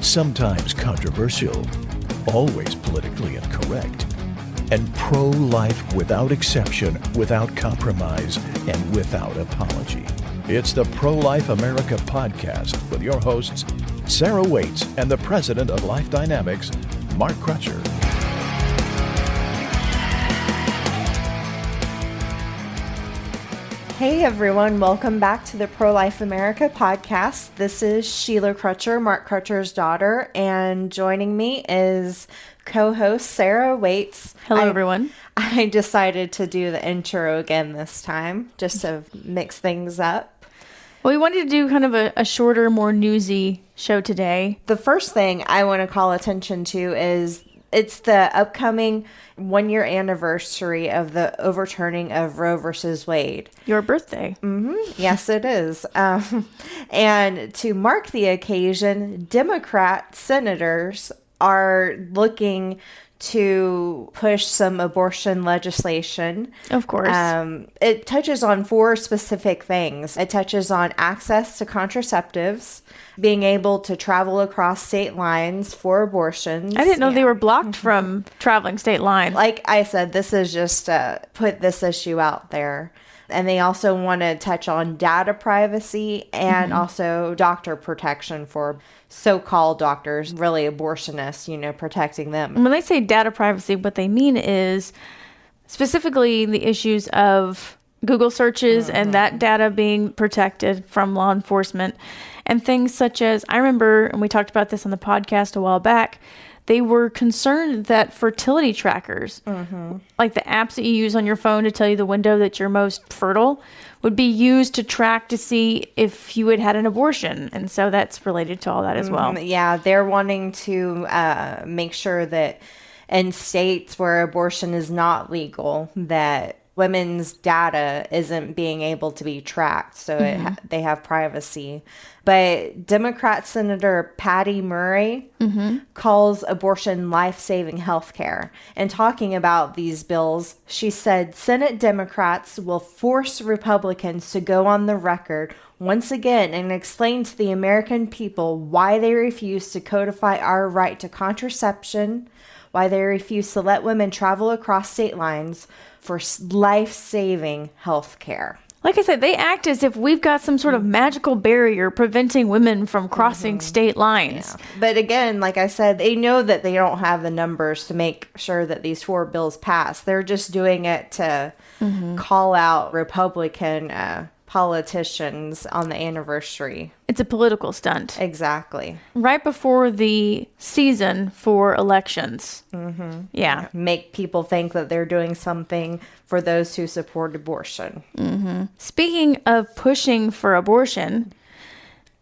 sometimes controversial, always politically incorrect, and pro-life without exception, without compromise, and without apology. It's the Pro-Life America podcast with your hosts, Sarah Waits and the president of Life Dynamics, Mark Crutcher. Hey everyone, welcome back to the Pro-Life America podcast. This is Sheila Crutcher, Mark Crutcher's daughter, and joining me is co-host Sarah Waits. Hello everyone. I decided to do the intro again this time, just to mix things up. Well, we wanted to do kind of a shorter, more newsy show today. The first thing I want to call attention to is it's the upcoming 1-year anniversary of the overturning of Roe versus Wade. Your birthday. Yes, it is. And to mark the occasion, Democrat senators are looking to push some abortion legislation. Of course. It touches on 4 specific things. It touches on access to contraceptives, being able to travel across state lines for abortions. I didn't know they were blocked from traveling state lines. Like I said, this is just put this issue out there. And they also want to touch on data privacy and also doctor protection for so-called doctors, really abortionists, protecting them. When they say data privacy, what they mean is specifically the issues of Google searches and that data being protected from law enforcement, and things such as, I remember, and we talked about this on the podcast a while back, they were concerned that fertility trackers, like the apps that you use on your phone to tell you the window that you're most fertile, would be used to track to see if you had had an abortion. And so that's related to all that as well. Yeah, they're wanting to make sure that in states where abortion is not legal, that women's data isn't being able to be tracked, so they have privacy. But Democrat Senator Patty Murray calls abortion life-saving health care. And talking about these bills, she said Senate Democrats will force Republicans to go on the record once again and explain to the American people why they refuse to codify our right to contraception, why they refuse to let women travel across state lines for life-saving health care. Like I said, they act as if we've got some sort of magical barrier preventing women from crossing state lines. Yeah. But again, like I said, they know that they don't have the numbers to make sure that these 4 bills pass. They're just doing it to call out Republican politicians on the anniversary. It's a political stunt. Exactly. Right before the season for elections. Yeah. Make people think that they're doing something for those who support abortion. Speaking of pushing for abortion,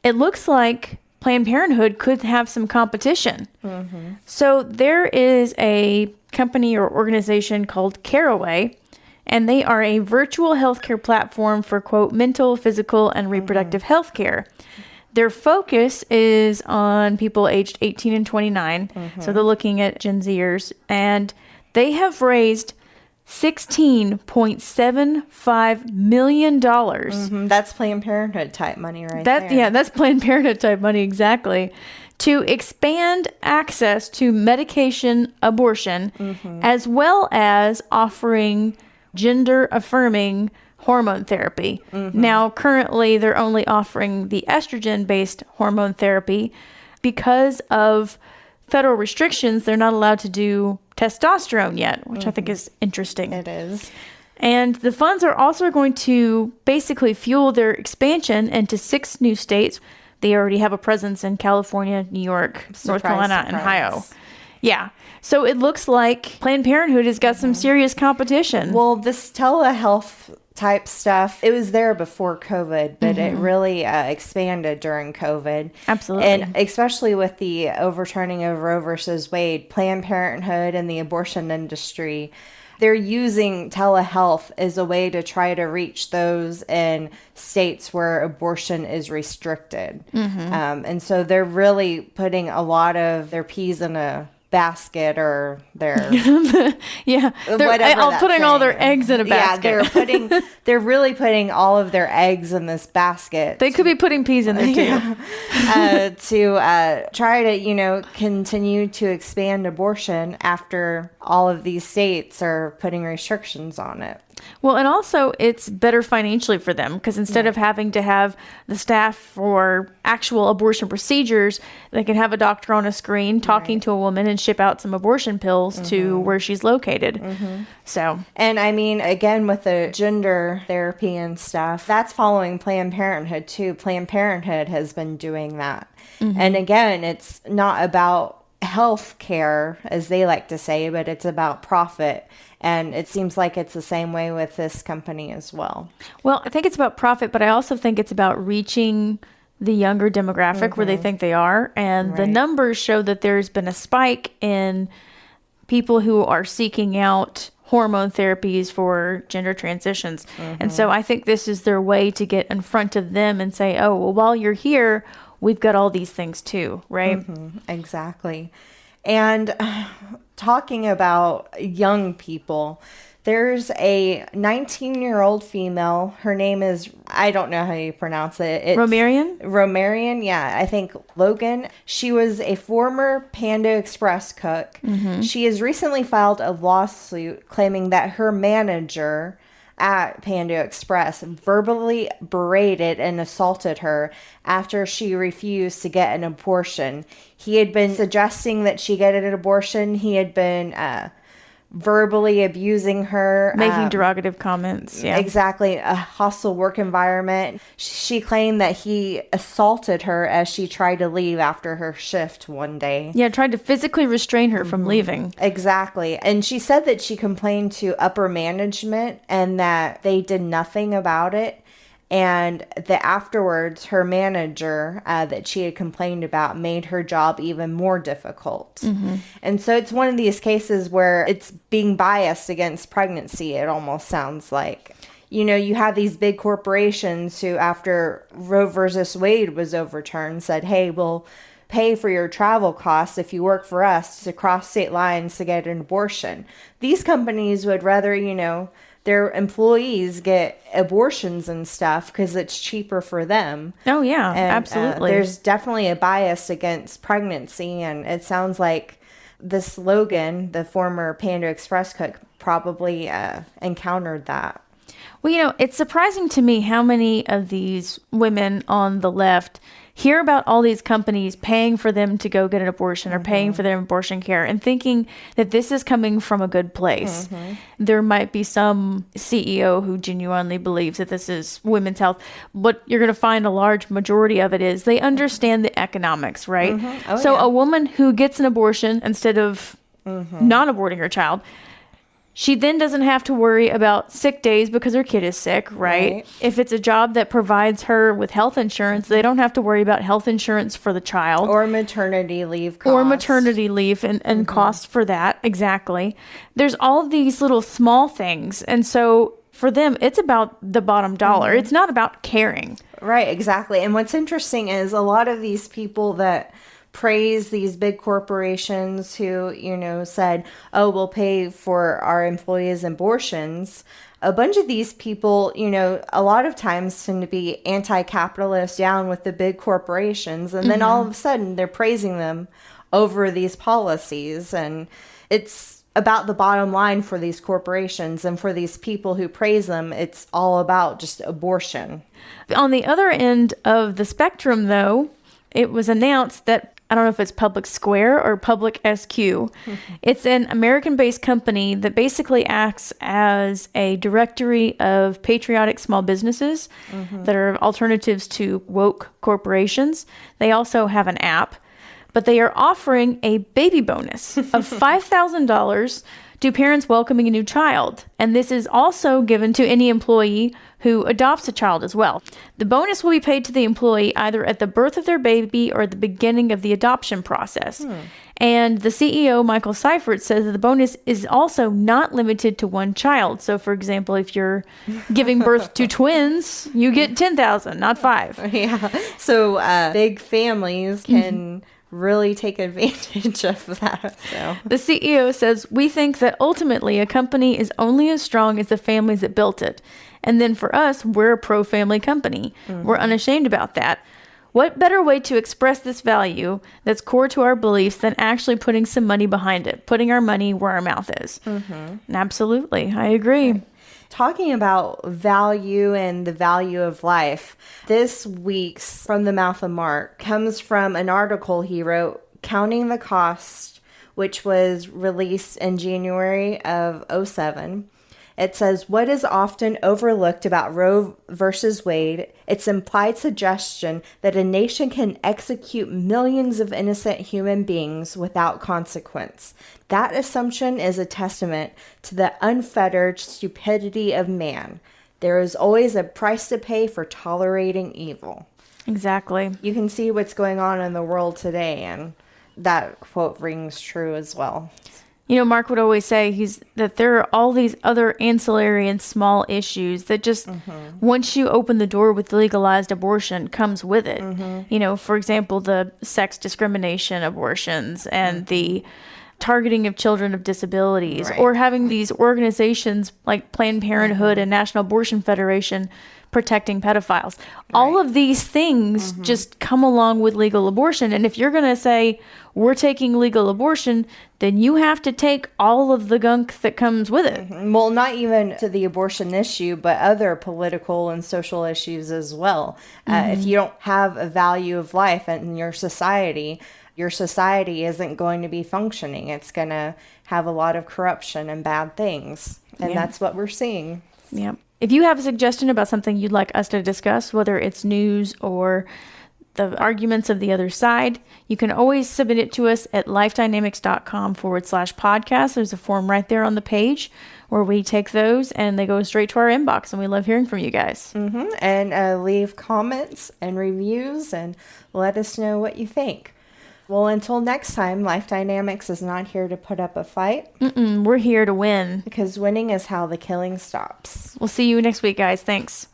it looks like Planned Parenthood could have some competition. So there is a company or organization called Caraway, and they are a virtual healthcare platform for, quote, mental, physical, and reproductive health care. Their focus is on people aged 18 and 29. So they're looking at Gen Zers. And they have raised $16.75 million. That's Planned Parenthood type money there. Yeah, that's Planned Parenthood type money, exactly. To expand access to medication abortion, as well as offering gender-affirming hormone therapy. Now, currently, they're only offering the estrogen-based hormone therapy. Because of federal restrictions, they're not allowed to do testosterone yet, which I think is interesting. It is. And the funds are also going to basically fuel their expansion into 6 new states. They already have a presence in California, New York, North Carolina, and Ohio. Yeah. So it looks like Planned Parenthood has got some serious competition. Well, this telehealth type stuff, it was there before COVID, but it really expanded during COVID. Absolutely. And especially with the overturning of Roe versus Wade, Planned Parenthood and the abortion industry, they're using telehealth as a way to try to reach those in states where abortion is restricted. And so they're really putting a lot of their peas in a basket or their Yeah. whatever I'll that putting all their saying is. eggs in a basket. Yeah, they're really putting all of their eggs in this basket. They could be putting peas in there too. To try to, continue to expand abortion after all of these states are putting restrictions on it. Well, and also it's better financially for them because instead of having to have the staff for actual abortion procedures, they can have a doctor on a screen talking to a woman and ship out some abortion pills to where she's located. So, and I mean, again, with the gender therapy and stuff, that's following Planned Parenthood too. Planned Parenthood has been doing that. And again, it's not about health care, as they like to say, but it's about profit. And it seems like it's the same way with this company as well. Well, I think it's about profit, but I also think it's about reaching the younger demographic where they think they are. And the numbers show that there's been a spike in people who are seeking out hormone therapies for gender transitions. And so I think this is their way to get in front of them and say, oh, well, while you're here, we've got all these things too, right? Exactly. And talking about young people, there's a 19-year-old female. Her name is, I don't know how you pronounce it. It's Romarian, yeah, I think Logan. She was a former Panda Express cook. She has recently filed a lawsuit claiming that her manager at Panda Express verbally berated and assaulted her after she refused to get an abortion. He had been suggesting that she get an abortion. He had been verbally abusing her. Making derogative comments. Yeah. Exactly. A hostile work environment. She claimed that he assaulted her as she tried to leave after her shift one day. Yeah, tried to physically restrain her from leaving. Exactly. And she said that she complained to upper management and that they did nothing about it. And that afterwards, her manager that she had complained about made her job even more difficult. And so it's one of these cases where it's being biased against pregnancy, it almost sounds like. You have these big corporations who, after Roe versus Wade was overturned, said, hey, we'll pay for your travel costs if you work for us to cross state lines to get an abortion. These companies would rather, their employees get abortions and stuff because it's cheaper for them. Oh, yeah, and, absolutely. There's definitely a bias against pregnancy, and it sounds like this Logan, the former Panda Express cook, probably encountered that. Well, it's surprising to me how many of these women on the left hear about all these companies paying for them to go get an abortion or paying for their abortion care and thinking that this is coming from a good place. There might be some CEO who genuinely believes that this is women's health. What you're going to find a large majority of it is they understand the economics, right? A woman who gets an abortion instead of not aborting her child, she then doesn't have to worry about sick days because her kid is sick, right? If it's a job that provides her with health insurance, they don't have to worry about health insurance for the child. Or maternity leave costs. Or maternity leave and costs for that. Exactly. There's all of these little small things. And so for them, it's about the bottom dollar. It's not about caring. Right, exactly. And what's interesting is a lot of these people that praise these big corporations who, said, oh, we'll pay for our employees' abortions. A bunch of these people, a lot of times tend to be anti-capitalist, down with the big corporations. And then all of a sudden they're praising them over these policies. And it's about the bottom line for these corporations, and for these people who praise them, it's all about just abortion. On the other end of the spectrum, though, it was announced that, I don't know if it's Public Square or Public SQ. It's an American-based company that basically acts as a directory of patriotic small businesses that are alternatives to woke corporations. They also have an app, but they are offering a baby bonus of $5,000 to parents welcoming a new child. And this is also given to any employee who adopts a child as well. The bonus will be paid to the employee either at the birth of their baby or at the beginning of the adoption process. And the CEO, Michael Seifert, says that the bonus is also not limited to one child. So, for example, if you're giving birth to twins, you get $10,000, not $5,000. Yeah. So big families can really take advantage of that. So The CEO says, "We think that ultimately a company is only as strong as the families that built it. And then for us, we're a pro-family company. We're unashamed about that. What better way to express this value that's core to our beliefs than actually putting some money behind it, putting our money where our mouth is?" And absolutely, I agree. Right. Talking about value and the value of life, this week's From the Mouth of Mark comes from an article he wrote, Counting the Cost, which was released in January of '07. It says, what is often overlooked about Roe versus Wade, its implied suggestion that a nation can execute millions of innocent human beings without consequence. That assumption is a testament to the unfettered stupidity of man. There is always a price to pay for tolerating evil. Exactly. You can see what's going on in the world today, and that quote rings true as well. You know, Mark would always say that there are all these other ancillary and small issues that just, once you open the door with legalized abortion, comes with it. You know, for example, the sex discrimination abortions and the targeting of children of disabilities, Right. or having these organizations like Planned Parenthood and National Abortion Federation protecting pedophiles. All of these things just come along with legal abortion. And if you're going to say we're taking legal abortion, then you have to take all of the gunk that comes with it. Well, not even to the abortion issue, but other political and social issues as well. If you don't have a value of life in your society isn't going to be functioning. It's going to have a lot of corruption and bad things. And that's what we're seeing. Yeah. If you have a suggestion about something you'd like us to discuss, whether it's news or the arguments of the other side, you can always submit it to us at lifedynamics.com/podcast. There's a form right there on the page where we take those and they go straight to our inbox, and we love hearing from you guys. And leave comments and reviews and let us know what you think. Well, until next time, Life Dynamics is not here to put up a fight. We're here to win. Because winning is how the killing stops. We'll see you next week, guys. Thanks.